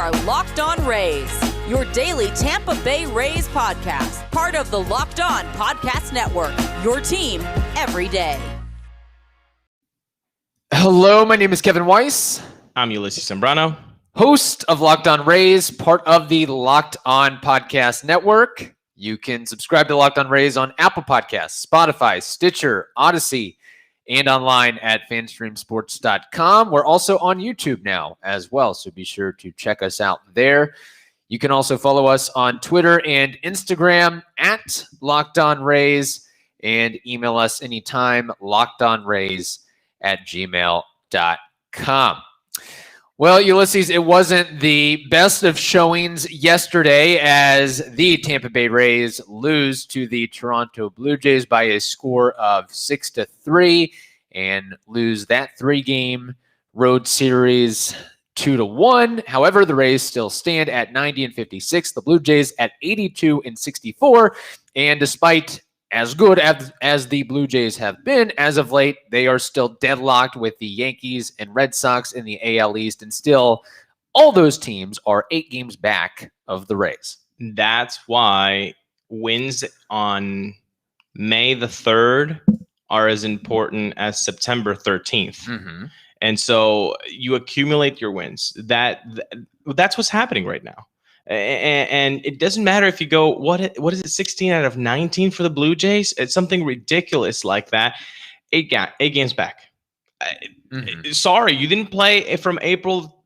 are Locked On Rays, your daily Tampa Bay Rays podcast, part of the Locked On Podcast Network, your team every day. Hello, my name is Kevin Weiss. I'm Ulises Sambrano, host of Locked On Rays, part of the Locked On Podcast Network. You can subscribe to Locked On Rays on Apple Podcasts, Spotify, Stitcher, Odyssey, and online at fanstreamsports.com. We're also on YouTube now as well, so be sure to check us out there. You can also follow us on Twitter and Instagram at Locked On Rays, and email us anytime, lockedonrays@gmail.com. Well, Ulises, it wasn't the best of showings yesterday as the Tampa Bay Rays lose to the Toronto Blue Jays by a score of 6-3 and lose that 3-game road series 2-1. However, the Rays still stand at 90-56, the Blue Jays at 82-64, and despite as good as the Blue Jays have been as of late, they are still deadlocked with the Yankees and Red Sox in the AL East, and still all those teams are 8 games back of the Rays. That's why wins on May the 3rd are as important as September 13th. Mm-hmm. And so you accumulate your wins. That's what's happening right now. And it doesn't matter if you go, what is it, 16 out of 19 for the Blue Jays? It's something ridiculous like that. 8 games back. Mm-hmm. Sorry, you didn't play from April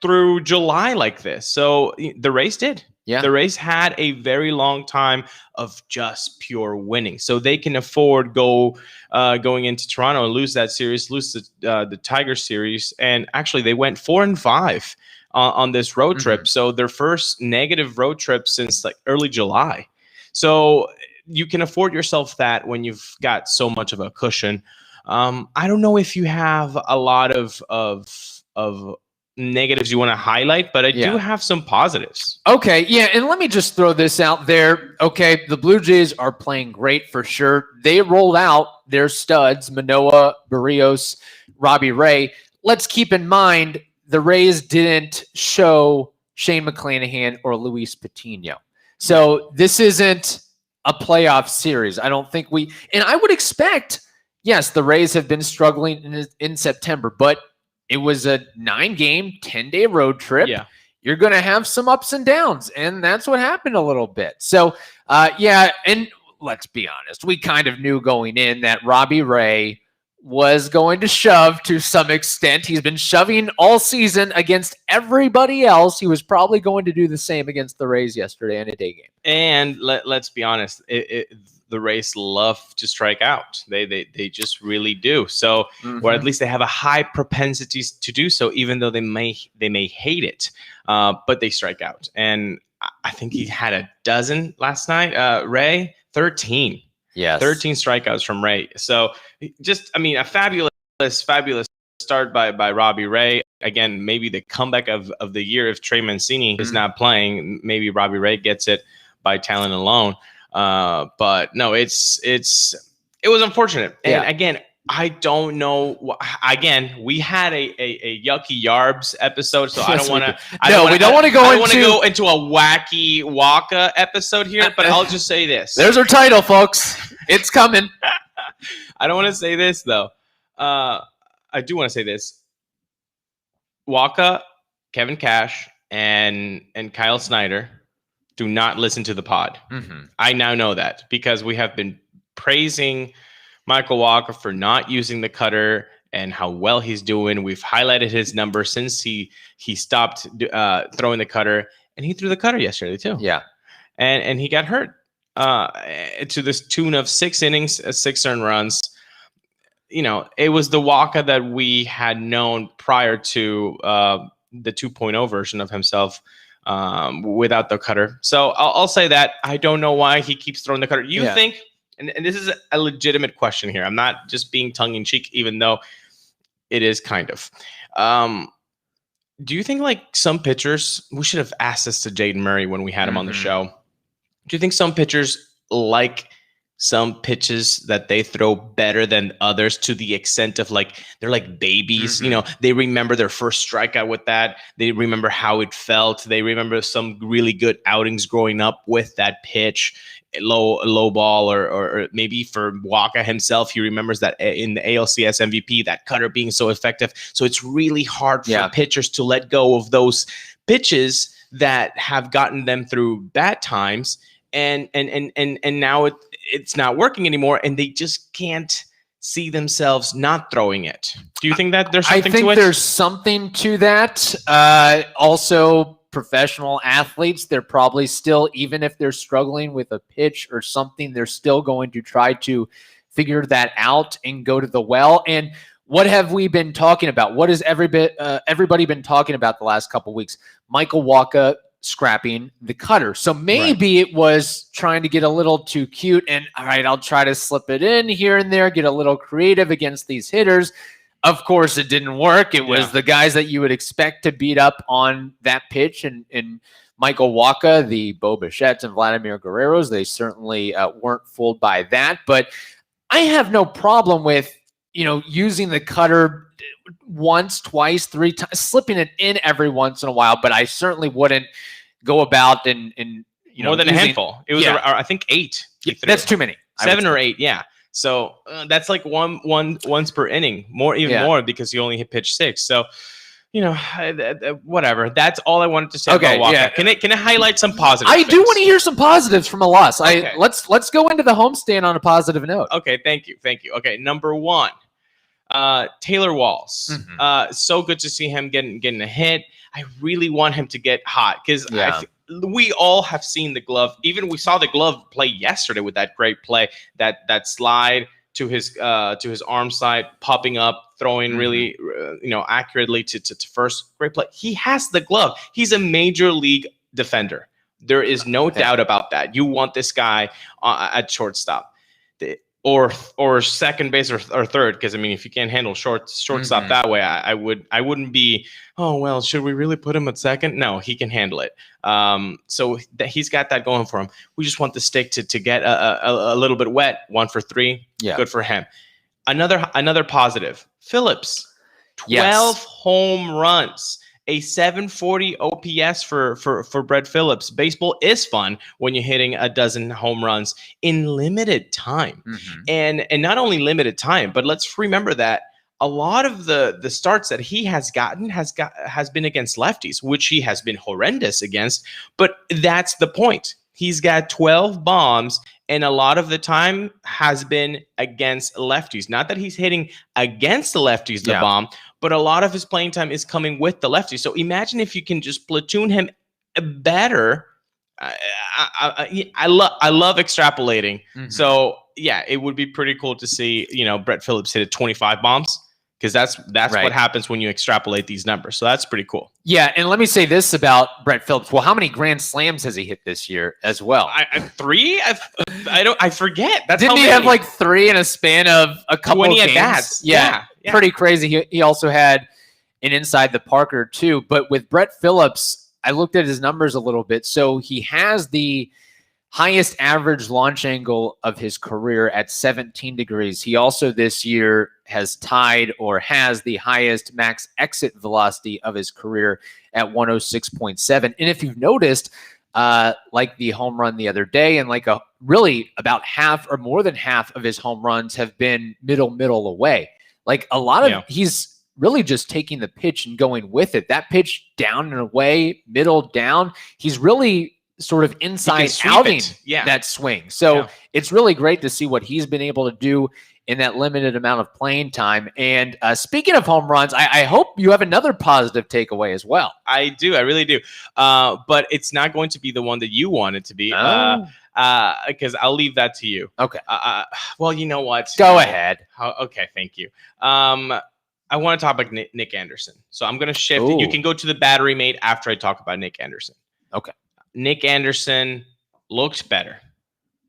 through July like this. So the Rays did. Yeah. The Rays had a very long time of just pure winning. So they can afford going into Toronto and lose that series, lose the Tiger series. And actually, they went 4-5. On this road trip. Mm-hmm. So their first negative road trip since like early July. So you can afford yourself that when you've got so much of a cushion. I don't know if you have a lot of negatives you want to highlight, but I do have some positives. Okay, yeah, and let me just throw this out there. Okay, the Blue Jays are playing great for sure. They rolled out their studs, Manoah, Barrios, Robbie Ray. Let's keep in mind the Rays didn't show Shane McClanahan or Luis Patino. So this isn't a playoff series. I don't think and I would expect, yes, the Rays have been struggling in September, but it was a 9-game, 10-day road trip. Yeah. You're going to have some ups and downs, and that's what happened a little bit. So, and let's be honest, we kind of knew going in that Robbie Ray was going to shove to some extent. He's been shoving all season against everybody else. He was probably going to do the same against the Rays yesterday in a day game. And let's be honest, the Rays love to strike out. They just really do. So, or at least they have a high propensity to do so, even though they may hate it. But they strike out. And I think he had a dozen last night. Ray, 13. Yes. 13 strikeouts from Ray. So just, a fabulous start by Robbie Ray. Again, maybe the comeback of the year if Trey Mancini is not playing. Maybe Robbie Ray gets it by talent alone. But no, it was unfortunate. And again, I don't know. Again, we had a Yucky Yarbs episode, so I don't want to. We don't want to go into a wacky Wacha episode here. But I'll just say this: there's our title, folks. It's coming. I don't want to say this though. I do want to say this: Wacha, Kevin Cash, and Kyle Snyder do not listen to the pod. Mm-hmm. I now know that because we have been praising Michael Wacha for not using the cutter and how well he's doing. We've highlighted his number since he stopped throwing the cutter, and he threw the cutter yesterday too. Yeah, and he got hurt to this tune of 6 innings, 6 earned runs. It was the Wacha that we had known prior to the 2.0 version of himself without the cutter. So I'll say that I don't know why he keeps throwing the cutter. You think? And this is a legitimate question here. I'm not just being tongue-in-cheek, even though it is kind of. Do you think like some pitchers, we should have asked this to Jaden Murray when we had him on the show. Do you think some pitchers like some pitches that they throw better than others to the extent of like they're like babies. You know, they remember their first strikeout with that. They remember how it felt. They remember some really good outings growing up with that pitch, low ball, or maybe for Wacha himself, he remembers that in the ALCS MVP, that cutter being so effective. So it's really hard for pitchers to let go of those pitches that have gotten them through bad times. And now it's not working anymore, and they just can't see themselves not throwing it. Do you think that there's something to it? I think there's something to that. Also, professional athletes, they're probably still, even if they're struggling with a pitch or something, they're still going to try to figure that out and go to the well. And what have we been talking about? What has everybody been talking about the last couple of weeks? Michael Wacha scrapping the cutter. So maybe it was trying to get a little too cute and, all right, I'll try to slip it in here and there, get a little creative against these hitters. Of course, it didn't work. It was the guys that you would expect to beat up on that pitch, and Michael Wacha, the Bo Bichette's and Vladimir Guerreros, they certainly weren't fooled by that. But I have no problem with, using the cutter once, twice, three times, slipping it in every once in a while, but I certainly wouldn't go about and more than a handful. It was, I think, 8. That's too many. 7 or 8, yeah. So that's like once per inning, more because you only hit pitch 6. So, whatever. That's all I wanted to say about Wacha. Yeah. Can I highlight some positives? I do want to hear some positives from Ulises. Okay. Let's go into the homestand on a positive note. Okay, thank you. Okay, number 1. Taylor Walls. So good to see him getting a hit. I really want him to get hot because we all have seen the glove. Even we saw the glove play yesterday with that great play, that slide to his arm side, popping up, throwing really accurately to first. Great play. He has the glove. He's a major league defender. There is no doubt about that. You want this guy at shortstop. Or second base or third, because if you can't handle shortstop that way, I wouldn't be, oh well, should we really put him at second? No, he can handle it. So he's got that going for him. We just want the stick to get a little bit wet. 1 for 3, good for him. Another positive, Phillips, 12 home runs. A 740 OPS for Brett Phillips. Baseball is fun when you're hitting a dozen home runs in limited time. And not only limited time, but let's remember that a lot of the starts that he has gotten has been against lefties, which he has been horrendous against. But that's the point. He's got 12 bombs, and a lot of the time has been against lefties. Not that he's hitting against the lefties, the bomb, but a lot of his playing time is coming with the lefties. So imagine if you can just platoon him better. I love extrapolating. So yeah, it would be pretty cool to see Brett Phillips hit 25 bombs, because that's what happens when you extrapolate these numbers. So that's pretty cool. Yeah, and let me say this about Brett Phillips. Well, how many grand slams has he hit this year as well? 3? I forget. Didn't he have like 3 in a span of a couple of games? At-bats. Yeah, pretty crazy. He also had an inside the Parker too. But with Brett Phillips, I looked at his numbers a little bit. So he has the highest average launch angle of his career at 17 degrees. He also this year has tied or has the highest max exit velocity of his career at 106.7. And if you've noticed, like the home run the other day, and like really about half or more than half of his home runs have been middle away. Like a lot of he's really just taking the pitch and going with it. That pitch down and away, middle down, he's really sort of inside outing that swing. So it's really great to see what he's been able to do in that limited amount of playing time. And speaking of home runs, I hope you have another positive takeaway as well. I do. I really do. But it's not going to be the one that you want it to be. Because I'll leave that to you. Okay. Well, you know what? Go ahead. Okay. Thank you. I want to talk about Nick Anderson. So I'm going to shift. Ooh. You can go to the battery mate after I talk about Nick Anderson. Okay. Nick Anderson looked better.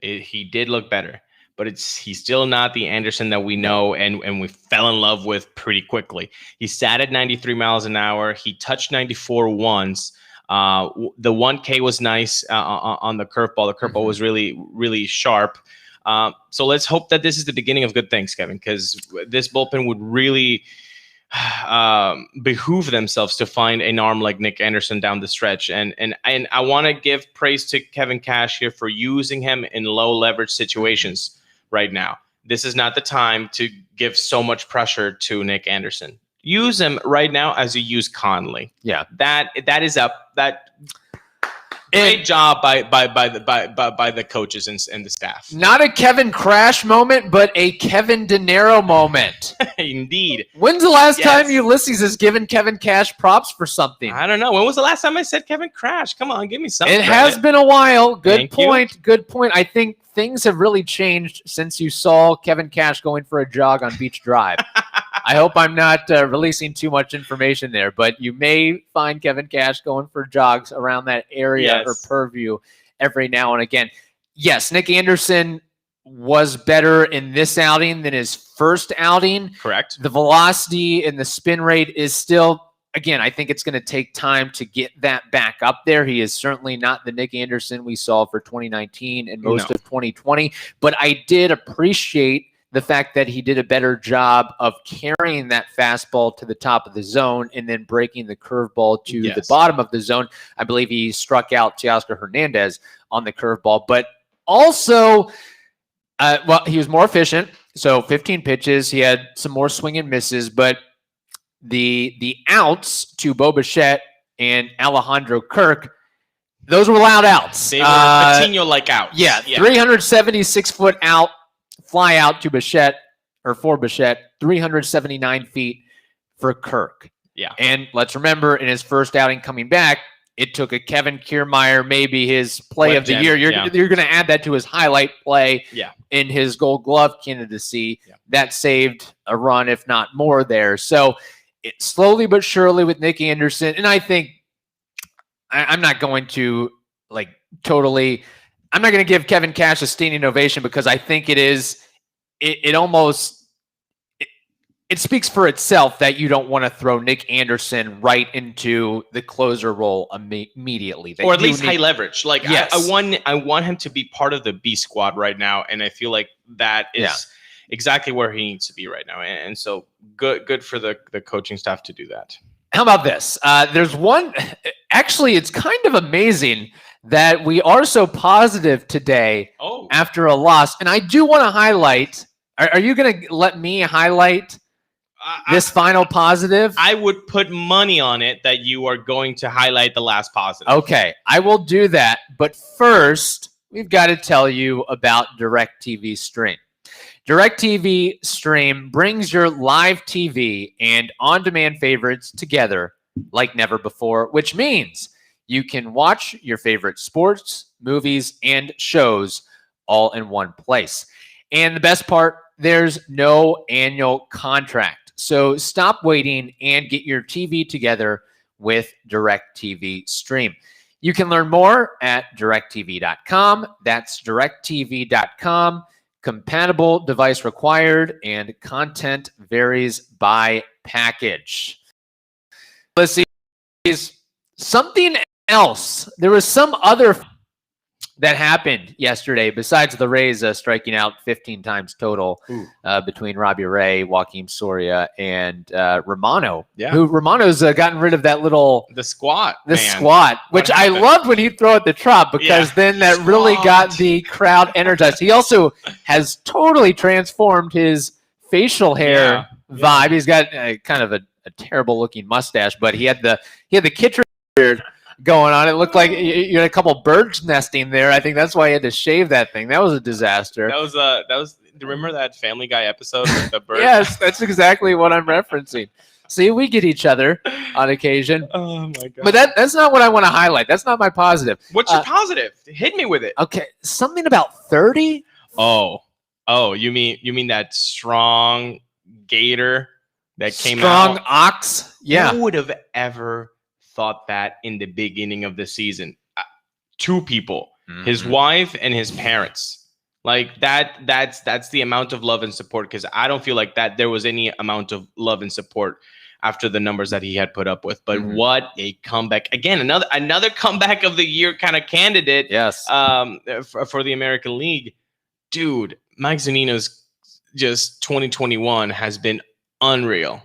He did look better, but he's still not the Anderson that we know and we fell in love with pretty quickly. He sat at 93 miles an hour. He touched 94 once. The 1K was nice on the curveball. The curveball was really, really sharp. So let's hope that this is the beginning of good things, Kevin, because this bullpen would really behoove themselves to find an arm like Nick Anderson down the stretch. And I want to give praise to Kevin Cash here for using him in low leverage situations right now. This is not the time to give so much pressure to Nick Anderson. Use him right now as you use Conley. Yeah, that is up. Great job by the coaches and the staff. Not a Kevin Crash moment, but a Kevin De Niro moment. Indeed. When's the last time Ulises has given Kevin Cash props for something? I don't know. When was the last time I said Kevin Crash? Come on, give me something. It has been a while. Good point. Good point. I think things have really changed since you saw Kevin Cash going for a jog on Beach Drive. I hope I'm not releasing too much information there, but you may find Kevin Cash going for jogs around that area or purview every now and again. Yes, Nick Anderson was better in this outing than his first outing. Correct. The velocity and the spin rate is still, again, I think it's going to take time to get that back up there. He is certainly not the Nick Anderson we saw for 2019 and most of 2020, but I did appreciate the fact that he did a better job of carrying that fastball to the top of the zone and then breaking the curveball to the bottom of the zone. I believe he struck out Teoscar Hernandez on the curveball, but also, he was more efficient. So 15 pitches, he had some more swing and misses, but the outs to Bo Bichette and Alejandro Kirk, those were loud outs. They were Patino-like outs. Yeah, 376-foot out. Fly out to Bichette, or for Bichette, 379 feet for Kirk. Yeah. And let's remember, in his first outing coming back, it took a Kevin Kiermaier, maybe his play of the year. You're going to add that to his highlight play in his Gold Glove candidacy. Yeah. That saved a run, if not more, there. So it's slowly but surely with Nick Anderson. And I think I'm not going to I'm not going to give Kevin Cash a standing ovation because I think it speaks for itself that you don't want to throw Nick Anderson right into the closer role immediately. Or at least high leverage. I want him to be part of the B squad right now, and I feel like that is exactly where he needs to be right now. And so good for the coaching staff to do that. How about this? There's one, actually, it's kind of amazing that we are so positive today after a loss. And I do want to highlight, are you going to let me highlight this final positive? I would put money on it that you are going to highlight the last positive. Okay, I will do that. But first, we've got to tell you about DirecTV Stream. DirecTV Stream brings your live TV and on-demand favorites together like never before, which means you can watch your favorite sports, movies, and shows all in one place. And the best part, there's no annual contract. So stop waiting and get your TV together with DirecTV Stream. You can learn more at directtv.com. That's directtv.com. Compatible device required, and content varies by package. Let's see. Something else. There was some other that happened yesterday besides the Rays striking out 15 times total between Robbie Ray, Joaquin Soria, and Romano. Yeah. Who Romano's gotten rid of that the squat, which I loved when he'd throw at the Trop because then that really got the crowd energized. He also has totally transformed his facial hair vibe. He's got kind of a terrible looking mustache, but he had the Kittredge beard going on. It looked like you had a couple birds nesting there. I think that's why he had to shave that thing. That was a disaster. That was. Remember that Family Guy episode with the bird? Yes, that's exactly what I'm referencing. See, we get each other on occasion. Oh my god! But that's not what I want to highlight. That's not my positive. What's your positive? Hit me with it. Okay, something about 30. Oh, you mean that strong gator that came out? Strong ox. Yeah. Who would have ever thought that in the beginning of the season? Two people, his wife and his parents. Like that's the amount of love and support, because I don't feel like that there was any amount of love and support after the numbers that he had put up with. But what a comeback. Again, another comeback of the year kind of candidate. Yes. For the American League. dude, Mike Zunino's just 2021 has been unreal.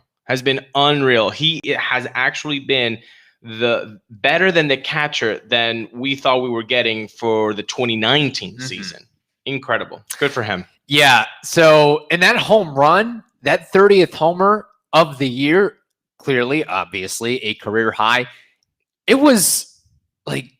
He has actually been the better than the catcher than we thought we were getting for the 2019 season. Incredible. Good for him. Yeah. So in that home run, that 30th homer of the year, clearly, obviously, a career high. It was like,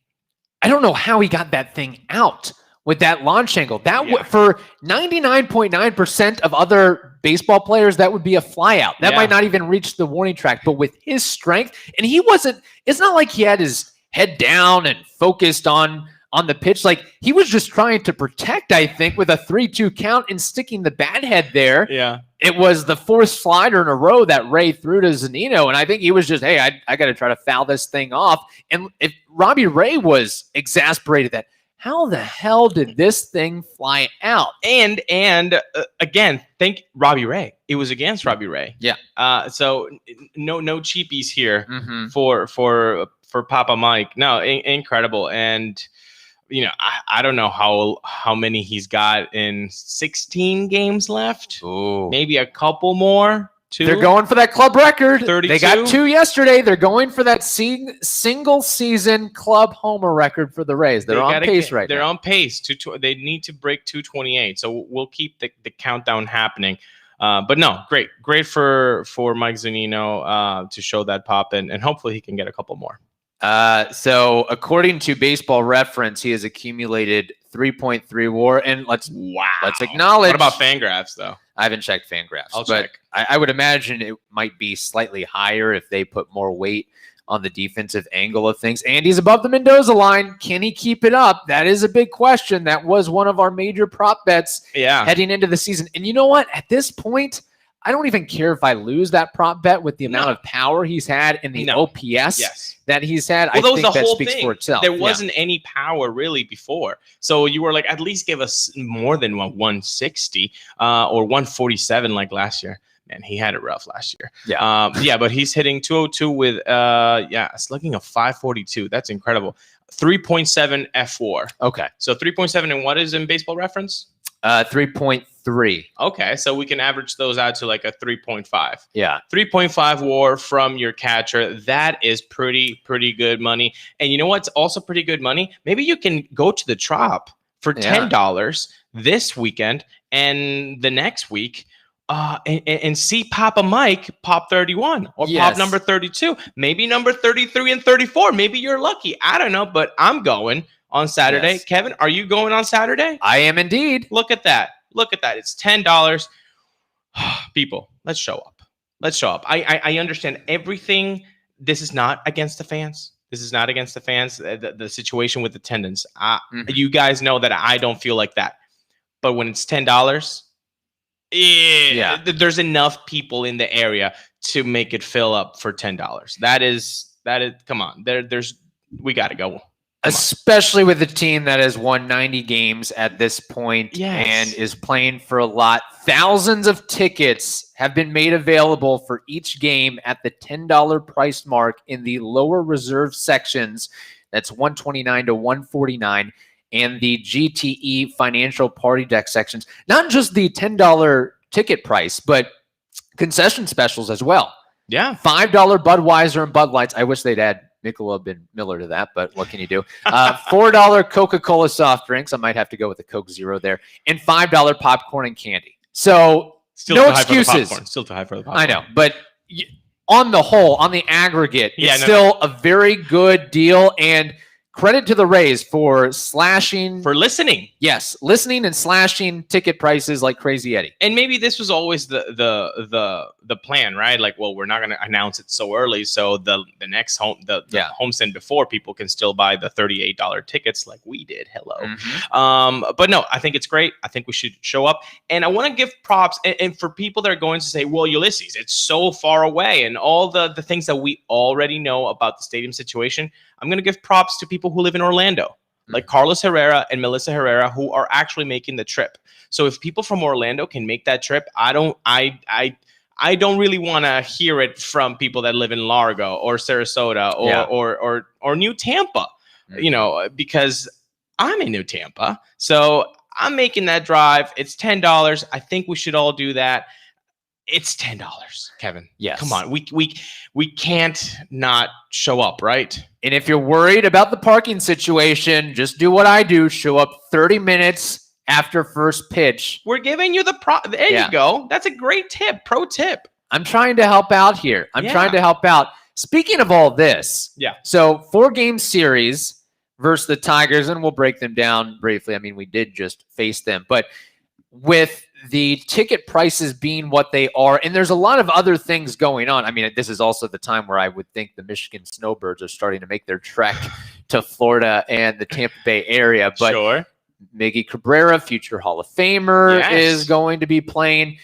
I don't know how he got that thing out with that launch angle. That for 99.9% of other baseball players, that would be a flyout. That might not even reach the warning track. But with his strength, and he wasn't, it's not like he had his head down and focused on the pitch. Like, he was just trying to protect, I think, with a 3-2 count and sticking the bat head there. Yeah. It was the fourth slider in a row that Ray threw to Zunino, and I think he was just, hey, I got to try to foul this thing off. And if Robbie Ray was exasperated that, how the hell did this thing fly out? And again, thank Robbie Ray. It was against Robbie Ray. Yeah. So no cheapies here for Papa Mike. No, incredible. And I don't know how many he's got in 16 games left. Ooh. Maybe a couple more. 2. They're going for that club record. 32. They got 2 yesterday. They're going for that single season club homer record for the Rays. They're on pace right now. They're on pace. They need to break 228. So we'll keep the countdown happening. But no, great for Mike Zunino to show that pop, and hopefully he can get a couple more. So according to Baseball Reference, he has accumulated 3.3 WAR, and let's acknowledge. What about Fangraphs though? I haven't checked Fangraphs, I'll but check. I would imagine it might be slightly higher if they put more weight on the defensive angle of things. And he's above the Mendoza line. Can he keep it up? That is a big question. That was one of our major prop bets heading into the season. And you know what? At this point, I don't even care if I lose that prop bet with the amount of power he's had in the OPS that he's had. Well, I think that speaks for itself. There wasn't any power really before. So you were like, at least give us more than 160 or 147 like last year. Man, he had it rough last year. Yeah. But he's hitting 202 with, slugging a 542. That's incredible. 3.7 F4. Okay. So 3.7, and what is in Baseball Reference? 3.3. Okay, so we can average those out to like a 3.5. Yeah. 3.5 WAR from your catcher. That is pretty good money. And you know what's also pretty good money? Maybe you can go to the Trop for $10 this weekend and the next week and see Papa Mike pop 31 or pop number 32. Maybe number 33 and 34. Maybe you're lucky. I don't know, but I'm going on Saturday. Yes. Kevin, are you going on Saturday? I am indeed. Look at that. It's $10. People, let's show up. I understand everything. This is not against the fans. The situation with attendance. You guys know that I don't feel like that. But when it's $10, there's enough people in the area to make it fill up for $10. That is. Come on. We got to go. Especially with a team that has won 90 games at this point and is playing for a lot. Thousands of tickets have been made available for each game at the $10 price mark in the lower reserve sections. That's $129 to $149. And the GTE financial party deck sections. Not just the $10 ticket price, but concession specials as well. Yeah. $5 Budweiser and Bud Lights. I wish they'd add Michelob and Miller to that, but what can you do? $4 Coca-Cola soft drinks. I might have to go with the Coke Zero there. And $5 popcorn and candy. So still no excuses. Still too high for the popcorn. I know, but on the whole, on the aggregate, it's still a very good deal. And credit to the Rays for listening. Yes, listening and slashing ticket prices like Crazy Eddie. And maybe this was always the plan, right? Like, well, we're not going to announce it so early, so the next homestand before, people can still buy the $38 tickets like we did. Hello. But no, I think it's great. I think we should show up, and I want to give props and for people that are going to say, well, Ulises, it's so far away, and all the things that we already know about the stadium situation. I'm going to give props to people who live in Orlando, like Carlos Herrera and Melissa Herrera, who are actually making the trip. So if people from Orlando can make that trip, I don't really want to hear it from people that live in Largo or Sarasota or New Tampa, because I'm in New Tampa. So I'm making that drive. It's $10. I think we should all do that. It's $10, Kevin. Yes. Come on. We can't not show up, right? And if you're worried about the parking situation, just do what I do. Show up 30 minutes after first pitch. We're giving you there you go. That's a great tip. Pro tip. I'm trying to help out here. I'm trying to help out. Speaking of all this. Yeah. So 4-game series versus the Tigers, and we'll break them down briefly. I mean, we did just face them, but with the ticket prices being what they are, and there's a lot of other things going on. I mean, this is also the time where I would think the Michigan Snowbirds are starting to make their trek to Florida and the Tampa Bay area. But sure. Miggy Cabrera, future Hall of Famer, is going to be playing.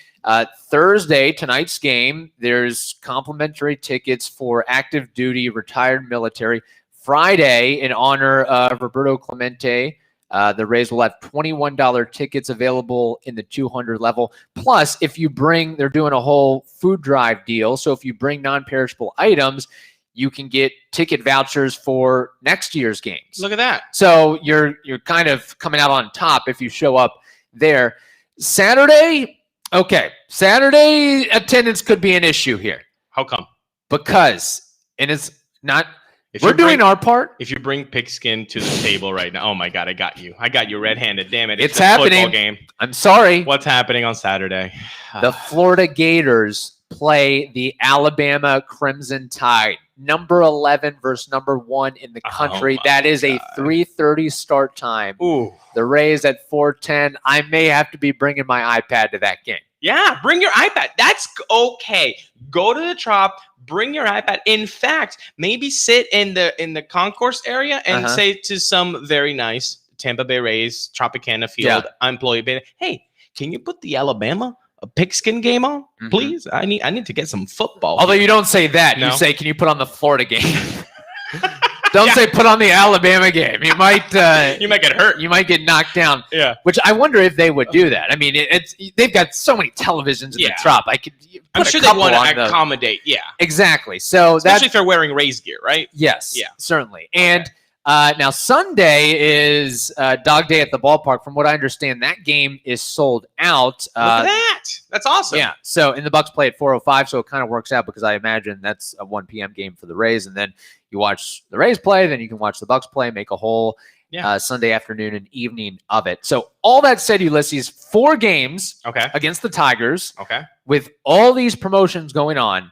Thursday, tonight's game, there's complimentary tickets for active duty, retired military. Friday, in honor of Roberto Clemente, the Rays will have $21 tickets available in the 200 level. Plus, if you bring, they're doing a whole food drive deal. So if you bring non-perishable items, you can get ticket vouchers for next year's games. Look at that. So you're kind of coming out on top if you show up there. Saturday attendance could be an issue here. How come? Because, and it's not, If we're you bring- doing our part. If you bring pigskin to the table right now, oh my God, I got you. I got you red-handed. Damn it. It's a happening. Football game. I'm sorry. What's happening on Saturday? The Florida Gators play the Alabama Crimson Tide, number 11 versus number 1 in the country. Oh that is God. a 3:30 start time. Ooh. The Rays at 4:10. I may have to be bringing my iPad to that game. Yeah, bring your iPad. That's okay. Go to the Trop, bring your iPad. In fact, maybe sit in the concourse area and say to some very nice Tampa Bay Rays Tropicana Field employee, hey, can you put the Alabama pigskin game on, please? I need to get some football. Although you don't say that. No. You say, can you put on the Florida game? Don't say put on the Alabama game. You might you might get hurt. You might get knocked down. Yeah. Which I wonder if they would do that. I mean, it's they've got so many televisions in the Trop. I'm sure they want to accommodate. Yeah. Exactly. So especially if they're wearing Rays gear, right? Yes. Yeah. Certainly. And now Sunday is Dog Day at the ballpark. From what I understand, that game is sold out. Look at that. That's awesome. Yeah. So, and the Bucks play at 4:05, so it kind of works out because I imagine that's a 1 p.m. game for the Rays, and then you watch the Rays play, then you can watch the Bucks play, make a whole Sunday afternoon and evening of it. So, all that said, Ulises, 4 games against the Tigers. Okay. With all these promotions going on,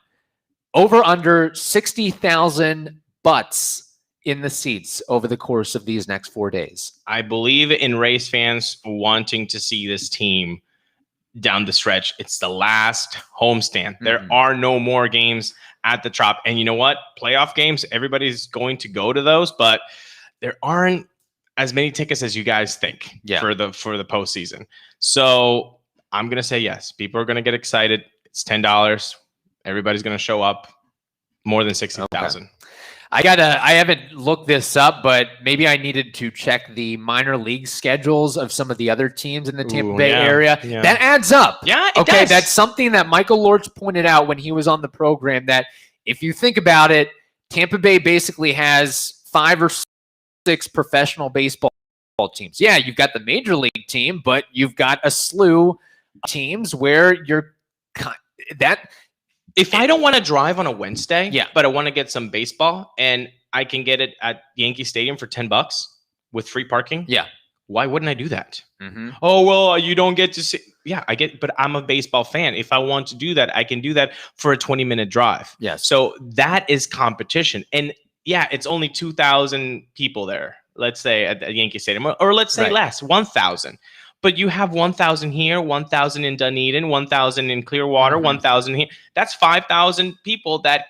over under 60,000 butts in the seats over the course of these next 4 days. I believe in Rays fans wanting to see this team down the stretch. It's the last homestand. There are no more games at the Trop. And you know what? Playoff games, everybody's going to go to those, but there aren't as many tickets as you guys think for the postseason. So I'm going to say yes. People are going to get excited. It's $10. Everybody's going to show up. More than 60,000. Okay. I haven't looked this up, but maybe I needed to check the minor league schedules of some of the other teams in the Tampa Bay area. Yeah. That adds up. Yeah, it okay, does. That's something that Michael Lortz pointed out when he was on the program, that if you think about it, Tampa Bay basically has 5 or 6 professional baseball teams. Yeah, you've got the major league team, but you've got a slew of teams where you're that. If I don't want to drive on a Wednesday, but I want to get some baseball and I can get it at Yankee Stadium for $10 with free parking. Why wouldn't I do that? Oh, well, you don't get to see. Yeah, I get, but I'm a baseball fan. If I want to do that, I can do that for a 20-minute drive. Yes. So that is competition. And yeah, it's only 2,000 people there, let's say at Yankee Stadium, or let's say less, 1,000. But you have 1,000 here, 1,000 in Dunedin, 1,000 in Clearwater, 1,000 here. That's 5,000 people that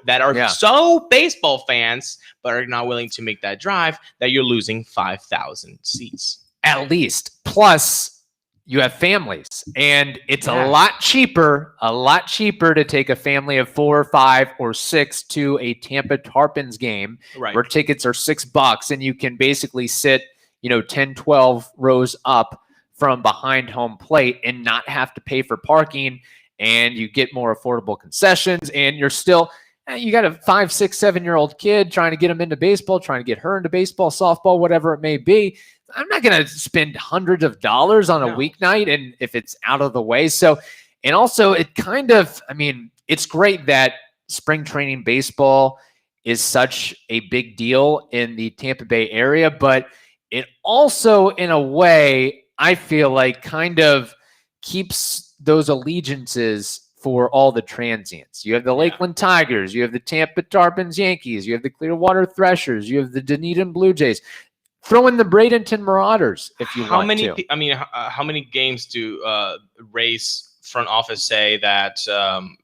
are so baseball fans, but are not willing to make that drive, that you're losing 5,000 seats. At least. Plus, you have families. And it's a lot cheaper to take a family of 4 or 5 or 6 to a Tampa Tarpons game where tickets are $6, and you can basically sit, 10, 12 rows up from behind home plate and not have to pay for parking, and you get more affordable concessions, and you're still, you got a 5, 6, 7-year-old kid trying to get him into baseball, trying to get her into baseball, softball, whatever it may be. I'm not going to spend hundreds of dollars on a weeknight, and if it's out of the way. So, and also it kind of, I mean, it's great that spring training baseball is such a big deal in the Tampa Bay area, but it also, in a way, I feel like kind of keeps those allegiances for all the transients. You have the Lakeland Tigers, you have the Tampa Tarpons Yankees, you have the Clearwater Threshers, you have the Dunedin Blue Jays. Throw in the Bradenton Marauders if you want to. I mean, how many games do Rays front office say that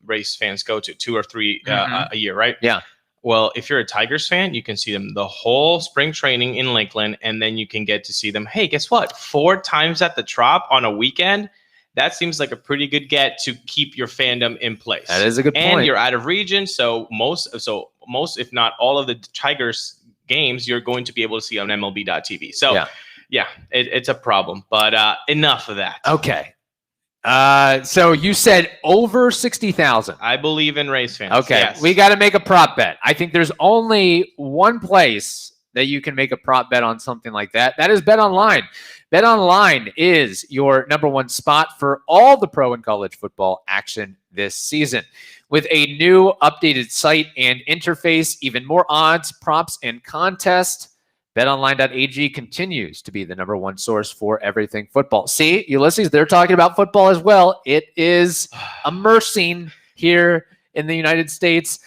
Rays fans go to? 2 or 3 a year, right? Yeah. Well, if you're a Tigers fan, you can see them the whole spring training in Lakeland, and then you can get to see them. Hey, guess what? 4 times at the Trop on a weekend. That seems like a pretty good get to keep your fandom in place. That is a good point. And you're out of region, so most, if not all of the Tigers games, you're going to be able to see on MLB.tv. So, it's a problem. But enough of that. Okay. So you said over 60,000. I believe in Rays fans. Okay, yes. We got to make a prop bet. I think there's only one place that you can make a prop bet on something like that. That is BetOnline. BetOnline is your number one spot for all the pro and college football action this season. With a new updated site and interface, even more odds, props, and contests, BetOnline.ag continues to be the number one source for everything football. See, Ulises, they're talking about football as well. It is immersing here in the United States.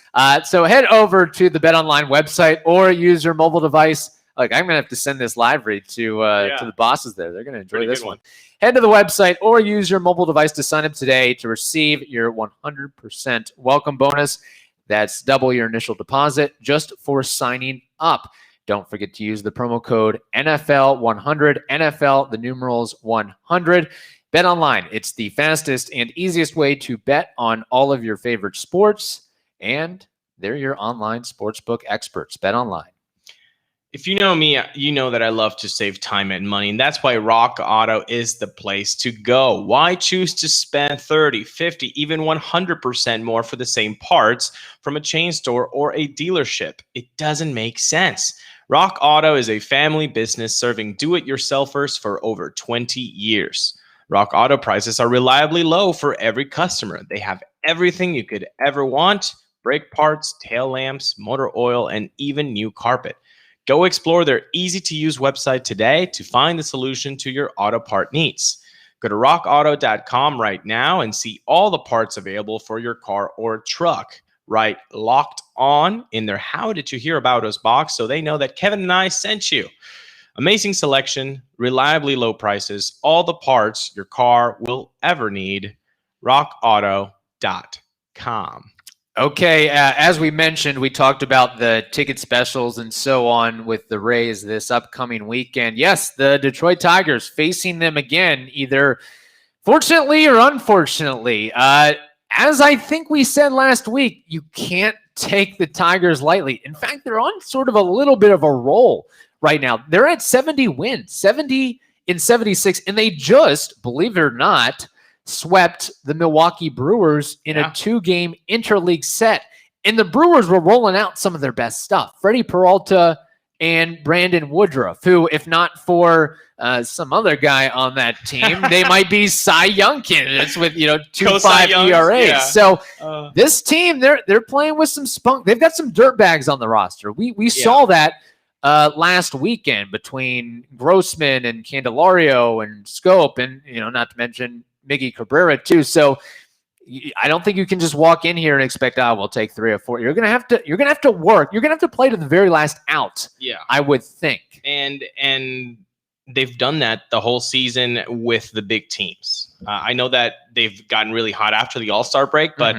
So head over to the BetOnline website or use your mobile device. Like, I'm going to have to send this live read to the bosses there. They're going to enjoy this one. Head to the website or use your mobile device to sign up today to receive your 100% welcome bonus. That's double your initial deposit just for signing up. Don't forget to use the promo code NFL100, NFL, the numerals 100. BetOnline, it's the fastest and easiest way to bet on all of your favorite sports, and they're your online sportsbook experts. BetOnline. If you know me, you know that I love to save time and money, and that's why Rock Auto is the place to go. Why choose to spend 30, 50, even 100% more for the same parts from a chain store or a dealership? It doesn't make sense. Rock Auto is a family business serving do-it-yourselfers for over 20 years. Rock Auto prices are reliably low for every customer. They have everything you could ever want: brake parts, tail lamps, motor oil, and even new carpet. Go explore their easy-to-use website today to find the solution to your auto part needs. Go to rockauto.com right now and see all the parts available for your car or truck. Write "Locked On" in their "How Did You Hear About Us" box so they know that Kevin and I sent you. Amazing selection, reliably low prices, all the parts your car will ever need. rockauto.com. Okay, as we mentioned, we talked about the ticket specials and so on with the Rays this upcoming weekend. Yes, the Detroit Tigers facing them again, either fortunately or unfortunately. As I think we said last week, you can't take the Tigers lightly. In fact, they're on sort of a little bit of a roll right now. They're at 70 wins, 70 in 76, and they just, believe it or not, swept the Milwaukee Brewers in a 2-game interleague set. And the Brewers were rolling out some of their best stuff. Freddie Peralta and Brandon Woodruff, who, if not for some other guy on that team, they might be Cy Young candidates with 2.5 ERAs. Yeah. So this team, they're playing with some spunk. They've got some dirtbags on the roster. We saw that last weekend between Grossman and Candelario and Scope, and not to mention Miggy Cabrera too. So I don't think you can just walk in here and expect, we'll take 3 or 4. You're gonna have to work. You're gonna have to play to the very last out. Yeah, I would think. And they've done that the whole season with the big teams. I know that they've gotten really hot after the All-Star break, but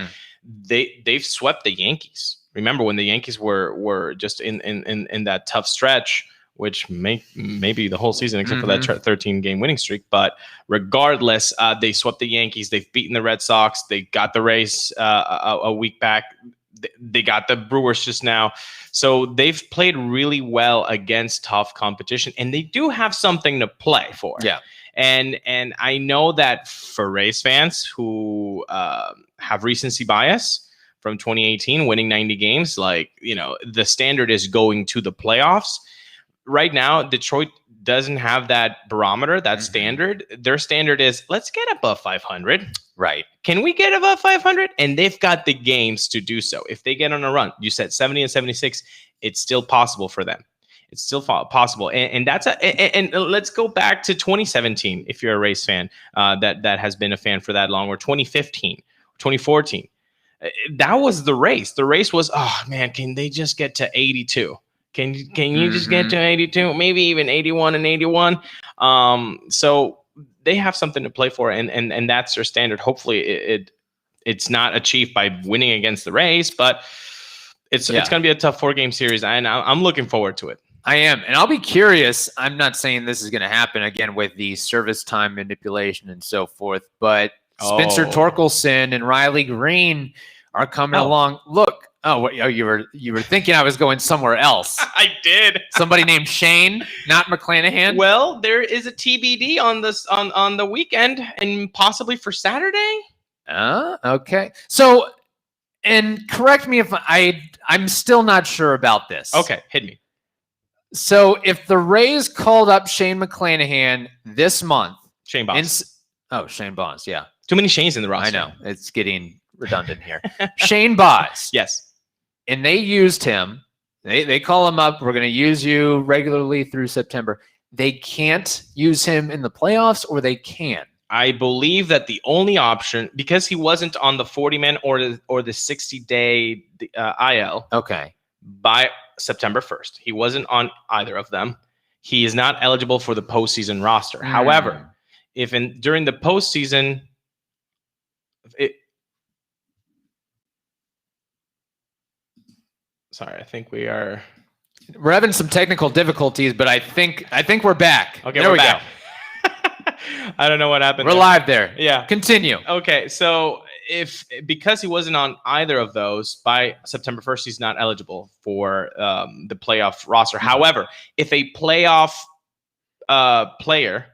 they've swept the Yankees. Remember when the Yankees were just in that tough stretch, which maybe the whole season except for that 13-game winning streak. But regardless, they swept the Yankees. They've beaten the Red Sox. They got the Rays a week back. They got the Brewers just now. So they've played really well against tough competition, and they do have something to play for. Yeah. And I know that for Rays fans who have recency bias from 2018, winning 90 games, the standard is going to the playoffs. Right now, Detroit doesn't have that barometer, that standard. Their standard is, let's get above 500. Right. Can we get above 500? And they've got the games to do so. If they get on a run, you said 70 and 76, it's still possible for them. It's still possible. And that's and let's go back to 2017, if you're a Rays fan, that has been a fan for that long, or 2015, 2014. That was the race. The race was, oh man, can they just get to 82? Can you just get to 82? Maybe even 81 and 81. So they have something to play for, and that's their standard. Hopefully it's not achieved by winning against the Rays, but it's going to be a tough 4-game series, and I'm looking forward to it. I am, and I'll be curious. I'm not saying this is going to happen again with the service time manipulation and so forth, but Spencer Torkelson and Riley Green are coming along. Look, you were thinking I was going somewhere else. I did. Somebody named Shane, not McClanahan. Well, there is a TBD on this on the weekend and possibly for Saturday. Okay. So, and correct me if I'm still not sure about this. Okay, hit me. So, if the Rays called up Shane McClanahan this month, Shane Boss. Shane Boss, yeah. Too many Shanes in the roster. I know. It's getting redundant here. Shane Boss. Yes. And they used him. They call him up. We're going to use you regularly through September. They can't use him in the playoffs, or they can? I believe that the only option, because he wasn't on the 40-man or the 60-day IL. Okay. By September 1st. He wasn't on either of them. He is not eligible for the postseason roster. However, if during the postseason, sorry, I think we're having some technical difficulties, but I think we're back. Okay, there we back. go. I don't know what happened. We're live there. Yeah. Continue. Okay, so because he wasn't on either of those by September 1st, he's not eligible for the playoff roster. However, if a playoff player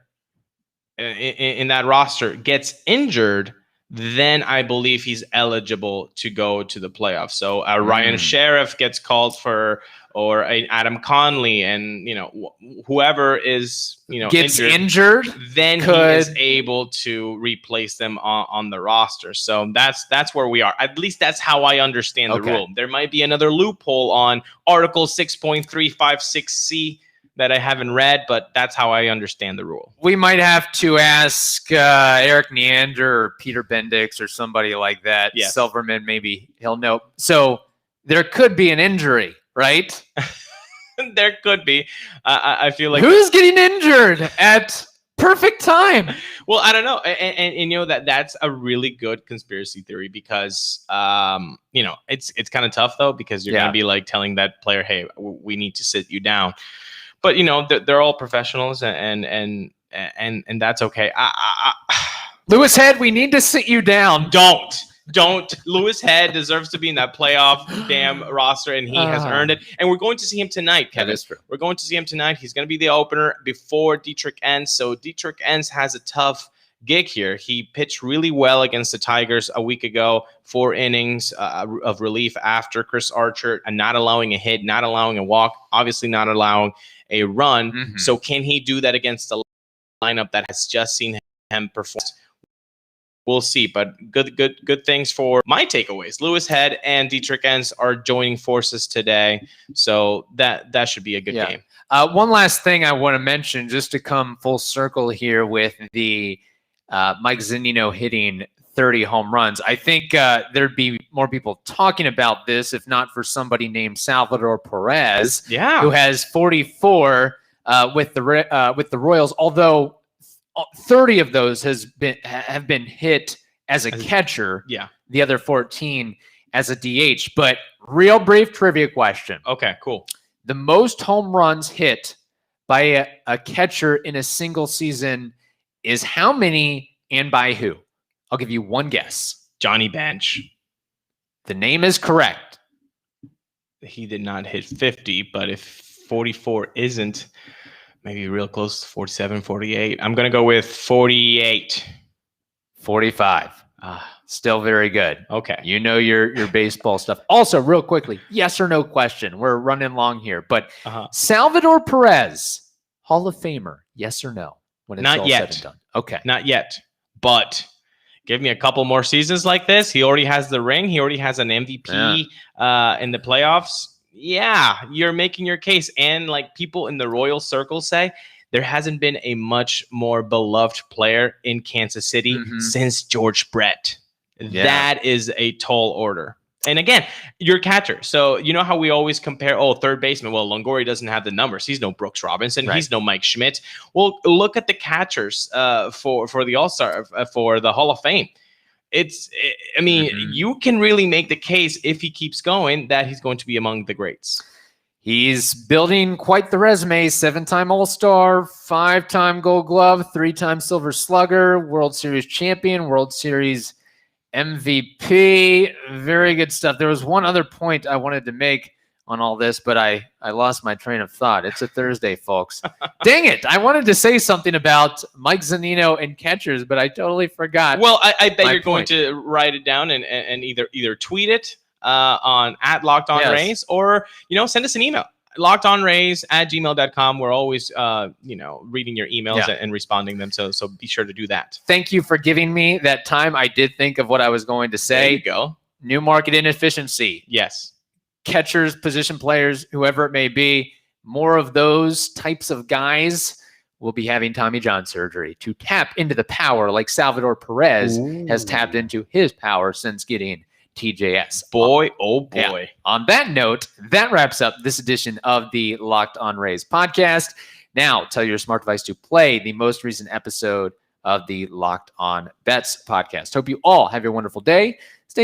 in that roster gets injured, then I believe he's eligible to go to the playoffs. So Ryan Sheriff gets called for, or Adam Conley, and whoever is gets injured, then he is able to replace them on the roster. So that's where we are. At least that's how I understand the rule. There might be another loophole on Article 6.356C that I haven't read, but that's how I understand the rule. We might have to ask Eric Neander or Peter Bendix or somebody like that. Yes. Silverman, maybe he'll know. So there could be an injury, right? There could be. I feel like who's getting injured at perfect time? Well, I don't know, and that's a really good conspiracy theory because it's kind of tough though, because you're gonna be like telling that player, hey, we need to sit you down. But they're all professionals, and that's okay. Lewis Head, we need to sit you down. Don't. Lewis Head deserves to be in that playoff damn roster, and he has earned it. And we're going to see him tonight, Kevin. That is true. We're going to see him tonight. He's going to be the opener before Dietrich Enns. So Dietrich Enns has a tough gig here. He pitched really well against the Tigers a week ago, 4 innings of relief after Chris Archer, and not allowing a hit, not allowing a walk, obviously not allowing a run. So can he do that against the lineup that has just seen him perform? We'll see, but good things for my takeaways. Lewis Head and Dietrich Enns are joining forces today, so that should be a good game. One last thing I want to mention, just to come full circle here with the Mike Zunino hitting 30 home runs. I think there'd be more people talking about this if not for somebody named Salvador Perez, who has 44 with the Royals. Although 30 of those have been hit as a catcher. Yeah, the other 14 as a DH. But real brief trivia question. Okay, cool. The most home runs hit by a catcher in a single season is how many and by who? I'll give you one guess. Johnny Bench. The name is correct. He did not hit 50, but if 44 isn't, maybe real close to 47, 48. I'm going to go with 48. 45. Still very good. Okay. You know your baseball stuff. Also, real quickly, yes or no question. We're running long here. But Salvador Perez, Hall of Famer, yes or no? When it's Not all yet. said and done. Okay. Not yet, but give me a couple more seasons like this. He already has the ring. He already has an MVP in the playoffs. Yeah, you're making your case. And like people in the Royal Circle say, there hasn't been a much more beloved player in Kansas City since George Brett. Yeah. That is a tall order. And again, you're a catcher. So you know how we always compare, third baseman. Well, Longoria doesn't have the numbers. He's no Brooks Robinson. Right. He's no Mike Schmidt. Well, look at the catchers for the All-Star, for the Hall of Fame. You can really make the case if he keeps going that he's going to be among the greats. He's building quite the resume. 7-time All-Star, 5-time Gold Glove, 3-time Silver Slugger, World Series champion, World Series MVP. Very good stuff. There was one other point I wanted to make on all this, but I lost my train of thought. It's a Thursday, folks. Dang it. I wanted to say something about Mike Zunino and catchers, but I totally forgot. Well, I bet you're going point. to write it down and either tweet it on @LockedOnRays or, send us an email. LockedOnRays@gmail.com. We're always, reading your emails and responding them. So be sure to do that. Thank you for giving me that time. I did think of what I was going to say. There you go. New market inefficiency. Yes. Catchers, position players, whoever it may be, more of those types of guys will be having Tommy John surgery to tap into the power like Salvador Perez has tapped into his power since getting TJS. Boy, oh boy. Yeah. On that note, that wraps up this edition of the Locked On Rays podcast. Now, tell your smart device to play the most recent episode of the Locked On Bets podcast. Hope you all have a wonderful day.